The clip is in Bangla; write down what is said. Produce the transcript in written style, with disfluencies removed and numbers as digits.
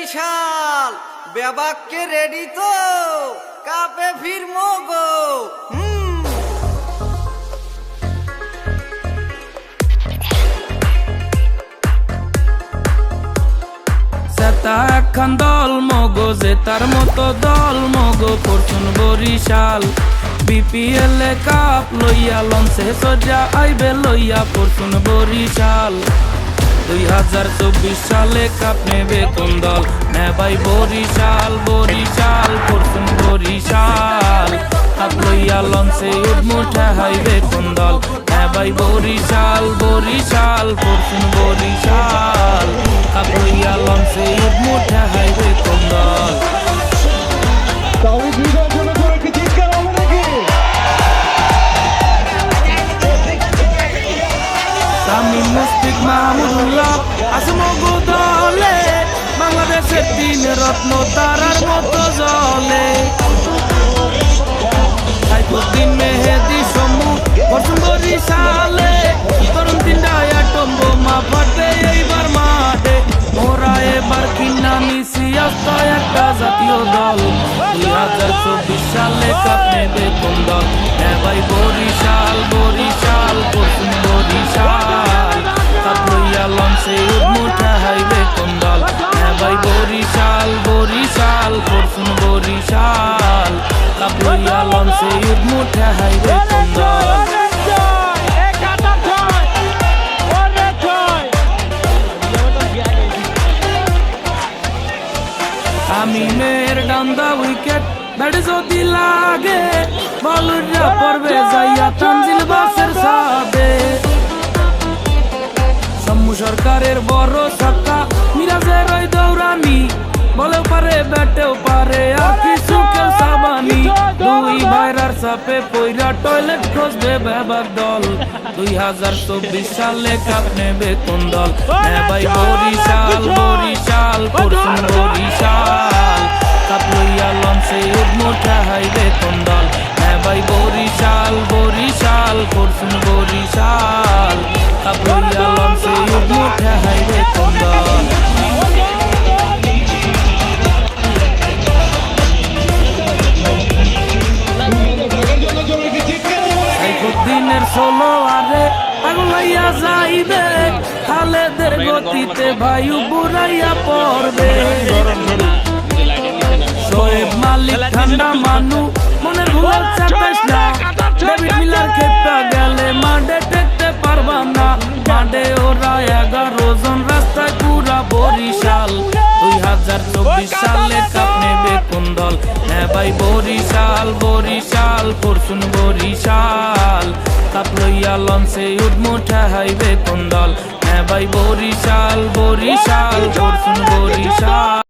বরিশাল বেবাককে রেডি তো কাপে ফিরমো গো। সেতা একখান দল মগো জেতার মতো দল মগো ফরচুন বরিশাল বিপিএল এ কাপ লইয়া লঞ্চে সজা আইবে লইয়া ফরচুন বরিশাল 2024 সালে কাপ নেবে কোন দল নেবাই বরিশাল বরিশাল ফরচুন বরিশাল কাপ লইয়া লঞ্চে উঠমুঠে হাইবে কোন দল নেবাই বরিশাল বরিশাল ফরচুন বরিশাল কাপ লইয়া লঞ্চে উঠমুঠে হাইবে কোন দল। তামিম মুশফিক মাহমুদুল্লাহ আসমগো দলে বাংলাদেশের তিন রত্ন তারার মতো জলে সাইফুদ্দিন মেহেদী সমু ফরচুন বরিশালে তরুণ তিনটা অ্যাটম বোমা ফাটে এইবার মাঠে ওরা এবার কিনা মিশি আসতো একটা জাতীয় দল 2024 সালে কাপ নেবে কোন দল নেবাই বরিশাল বরিশাল ফরচুন বরিশাল কাপ লইয়া লঞ্চে উঠমুঠে হাইবে কোন দল নেবাই বরিশাল বরিশাল ফরচুন বরিশাল কাপ লইয়া লঞ্চে উঠমুঠে হাইবে কোন দল। তামিমের ডান্দা উইকেট ব্যাট যদি লাগে বলরা পড়বে যাইয়া তানজিল বাসের সাথে সম্মু সরকারের বড় ছক্কা মিরাজের ওই দৌড়ানি বলেও পারে ব্যাটেও পারে আর কিছু কেউ সাবানি দুই ভাইরার চাপে পইরা টয়লেট খুঁজবে বেবাক দল 2024 সালে কাপ নেবে কোন দল নেবাই বরিশাল বরিশাল ফরচুন বরিশাল কাপ লইয়া লঞ্চে উঠমুঠে হাইবে কোন দল নেবাই বরিশাল বরিশাল ফরচুন বরিশাল কাপ লইয়া লঞ্চে উঠমুঠে হাইবে কোন দল। সাইফুদ্দিনের ষোলো আরে পাগলাইয়া যাইবে খালেদের গতিতে ভাইউ বুড়াইয়া পড়বে শোয়েব মালিক ঠান্ডা মানু মনের ভুল চাপিস না ডেভিড মিলার খেপা গেলে মাঠে টেকতে পারবা না মাঠে ওরা 11 জন রাস্তায় পুরা বরিশাল 2024 সালে কাপ নেবে কোন দল নেবাই বরিশাল বরিশাল ফরচুন বরিশাল কাপ লইয়া লঞ্চে উঠমুঠে হাইবে কোন দল নেবাই বরিশাল বরিশাল ফরচুন বরিশাল।